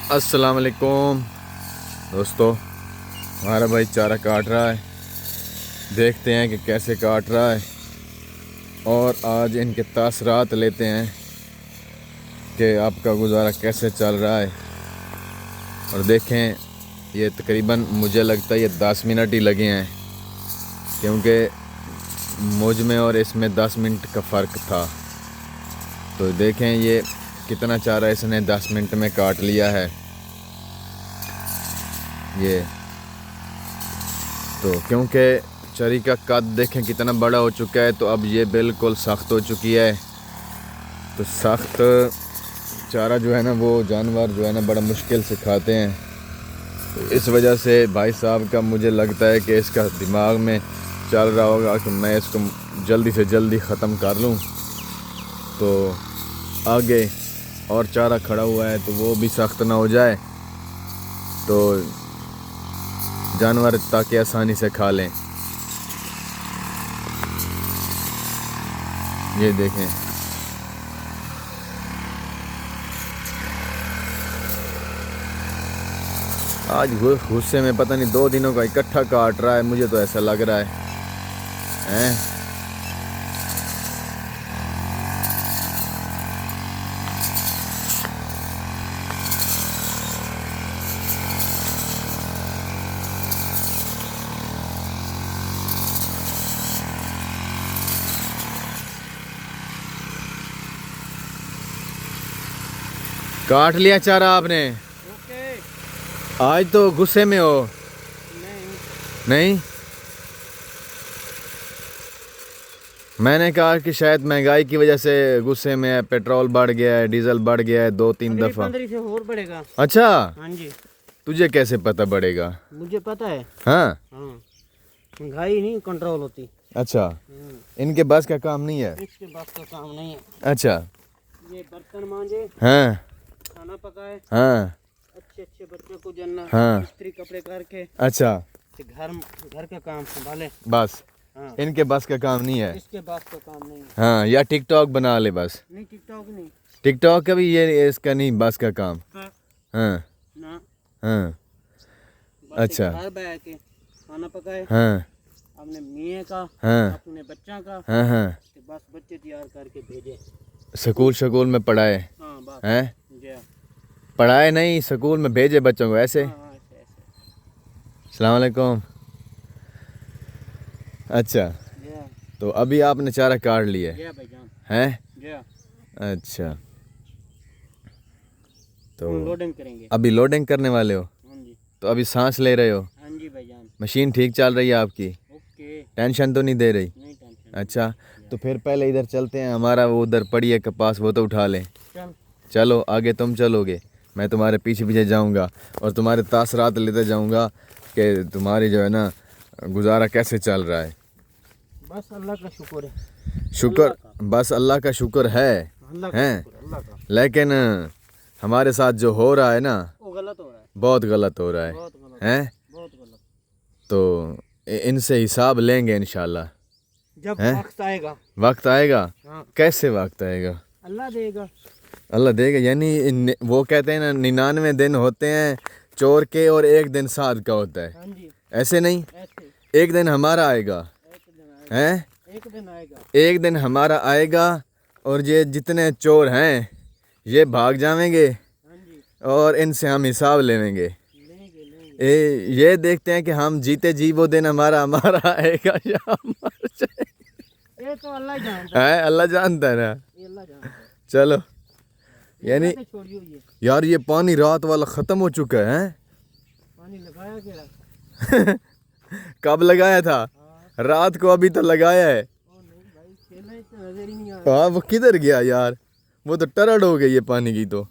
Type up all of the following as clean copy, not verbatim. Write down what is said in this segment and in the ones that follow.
अस्सलाम वालेकुम दोस्तों, हमारा भाई चारा काट रहा है। देखते हैं कि कैसे काट रहा है और आज इनके तासरात लेते हैं कि आपका गुजारा कैसे चल रहा है। और देखें, ये तकरीबन मुझे लगता है ये 10 मिनट ही लगे हैं, क्योंकि मुझ में और इसमें 10 मिनट का फ़र्क था। तो देखें ये कितना चारा इसने 10 मिनट में काट लिया है। ये तो क्योंकि चरी का कद देखें कितना बड़ा हो चुका है, तो अब ये बिल्कुल सख्त हो चुकी है। तो सख्त चारा जो है ना, वो जानवर जो है ना बड़ा मुश्किल से खाते हैं। तो इस वजह से भाई साहब का मुझे लगता है कि इसका दिमाग में चल रहा होगा कि मैं इसको जल्दी से जल्दी ख़त्म कर लूँ, तो आगे और चारा खड़ा हुआ है तो वो भी सख्त ना हो जाए, तो जानवर ताकि आसानी से खा लें। ये देखें, आज गुस्से में पता नहीं 2 दिनों का इकट्ठा काट रहा है, मुझे तो ऐसा लग रहा है। काट लिया चारा आपने? ओके। आज तो गुस्से में हो? नहीं। मैंने कहा कि शायद महंगाई की वजह से गुस्से में है, पेट्रोल बढ़ गया है, डीजल बढ़ गया है 2-3 दफा। 15 से और बढ़ेगा। अच्छा, हाँ जी। तुझे कैसे पता बढ़ेगा? मुझे पता है। हाँ, महंगाई नहीं कंट्रोल होती। अच्छा, इनके बस का काम नहीं है? इसके बस का काम नहीं है। अच्छा, ये बर्तन मांजे, हाँ, खाना पकाए, हाँ, अच्छे बच्चों को जन्ना, हाँ, इस्त्री कपड़े करके, अच्छा, घर का काम संभाले। बस हाँ। इनके बस का काम नहीं है। इसके बस का काम नहीं है। हाँ, या टिकटॉक बना ले बस। नहीं, टिकटॉक नहीं। टिकटॉक का भी ये इसका नहीं बस का काम। हाँ। हाँ, ना। हाँ, अच्छा, घर बैठ के खाना पकाए, हाँ, अपने मियाँ का, हाँ, अपने बच्चा का, हाँ, हाँ, बस बच्चे तैयार करके भेजे स्कूल में पढ़ाए हैं? पढ़ाए नहीं, स्कूल में भेजे बच्चों को ऐसे। अस्सलाम वालेकुम। अच्छा, तो अभी आपने चारा काट लिया है? अच्छा, तो लोडिंग करेंगे। अभी लोडिंग करने वाले हो? तो अभी सांस ले रहे हो? हाँ जी भाईजान। मशीन ठीक चल रही है आपकी? ओके। टेंशन तो नहीं दे रही? नहीं टेंशन। अच्छा, तो फिर पहले इधर चलते हैं, हमारा वो उधर पड़ी है कपास, वो तो उठा लें। चलो आगे तुम चलोगे, मैं तुम्हारे पीछे पीछे जाऊंगा और तुम्हारे तासरात लेते जाऊंगा कि तुम्हारी जो है ना गुजारा कैसे चल रहा है। बस अल्लाह का शुक्र है। शुक्र, बस अल्लाह का शुक्र है हैं, लेकिन हमारे साथ जो हो रहा है ना, वो गलत हो रहा है, बहुत गलत हो रहा है, हैं? बहुत गलत। तो इनसे हिसाब लेंगे इंशाल्लाह जब वक्त आएगा। वक्त आएगा? हाँ। कैसे वक्त आएगा? अल्लाह देगा। अल्लाह देगा, यानी वो कहते हैं ना 99 दिन होते हैं चोर के और 1 दिन साध का होता है। हाँ जी। ऐसे नहीं, ऐसे। एक दिन हमारा आएगा, हैं? एक दिन आएगा। एक दिन हमारा आएगा और ये जितने चोर हैं ये भाग जाएंगे और इनसे हम हिसाब लेंगे। ये देखते हैं कि हम जीते जी वो दिन हमारा आएगा या हम मर जाएंगे। ये तो अल्लाह जानता है, अल्लाह जानता है ना। अल्लाह जानता है। चलो, यानी यार ये पानी रात वाला ख़त्म हो चुका है। पानी लगाया क्या? कब लगाया था? रात को, अभी तो लगाया है। हाँ, वो किधर गया यार? वो तो टरड़ हो गई है पानी की, तो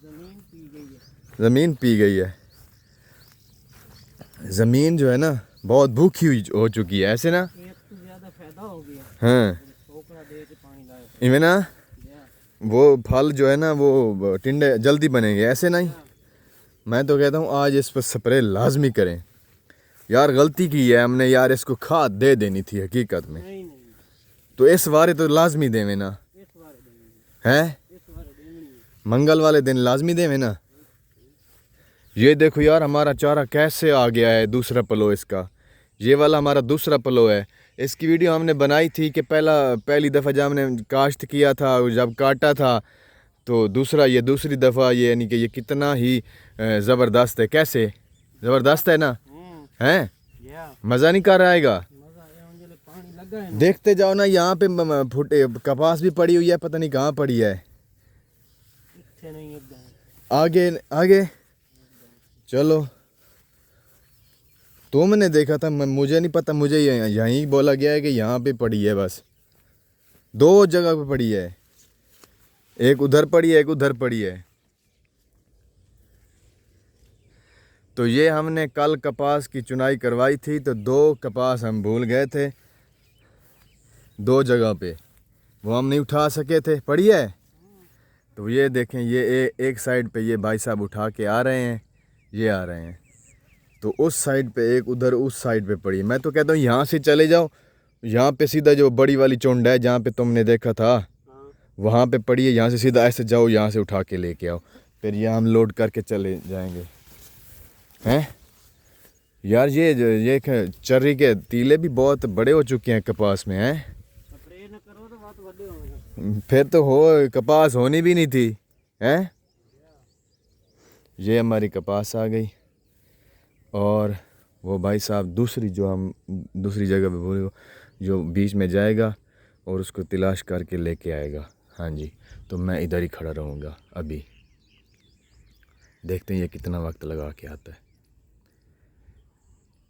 ज़मीन पी गई है। ज़मीन जो है ना बहुत भूखी हुई हो चुकी है, ऐसे ना। हाँ, इवें ना वो फल जो है ना वो टिंडे जल्दी बनेंगे, ऐसे नहीं। मैं तो कहता हूँ आज इस पर स्प्रे लाजमी करें यार। गलती की है हमने यार, इसको खाद दे देनी थी हकीकत में। तो इस बारे तो लाजमी देवे ना, है? मंगल वाले दिन लाजमी देवे ना। ये देखो यार हमारा चारा कैसे आ गया है, दूसरा पलो इसका, ये वाला हमारा दूसरा पलो है। इसकी वीडियो हमने बनाई थी कि पहली दफ़ा जब हमने काश्त किया था, जब काटा था, तो दूसरा ये दूसरी दफ़ा ये, यानी कि ये कितना ही ज़बरदस्त है। कैसे ज़बरदस्त है ना, हैं? या मज़ा नहीं कर आएगा। मजा आया मुझे, पानी लगा है ना। देखते जाओ ना, यहाँ पे फुटे कपास भी पड़ी हुई है, पता नहीं कहाँ पड़ी है। इतने नहीं एकदम आगे आगे चलो, तुमने देखा था, मुझे नहीं पता, मुझे यहीं बोला गया है कि यहाँ पे पड़ी है। बस 2 जगह पे पड़ी है, एक उधर पड़ी है, एक उधर पड़ी है। तो ये हमने कल कपास की चुनाई करवाई थी, तो 2 कपास हम भूल गए थे 2 जगह पे, वो हम नहीं उठा सके थे। पड़ी है, तो ये देखें, ये एक साइड पे ये भाई साहब उठा के आ रहे हैं, ये आ रहे हैं, तो उस साइड पे एक, उधर उस साइड पे पड़ी है। मैं तो कहता हूँ यहाँ से चले जाओ, यहाँ पे सीधा जो बड़ी वाली चुंड है जहाँ पे तुमने देखा था, हाँ। वहाँ पे पड़ी है। यहाँ से सीधा ऐसे जाओ, यहाँ से उठा के लेके आओ, फिर यहाँ हम लोड करके चले जाएंगे। हैं यार, ये चर्री के तीले भी बहुत बड़े हो चुके हैं कपास में, हैं? स्प्रे न करो तो बहुत बड़े होंगे। फिर तो हो, कपास होनी भी नहीं थी, हैं? ये हमारी कपास आ गई, और वो भाई साहब दूसरी, जो हम दूसरी जगह पे बोले, जो बीच में जाएगा और उसको तलाश करके लेके आएगा। हाँ जी, तो मैं इधर ही खड़ा रहूँगा अभी, देखते हैं ये कितना वक्त लगा के आता है।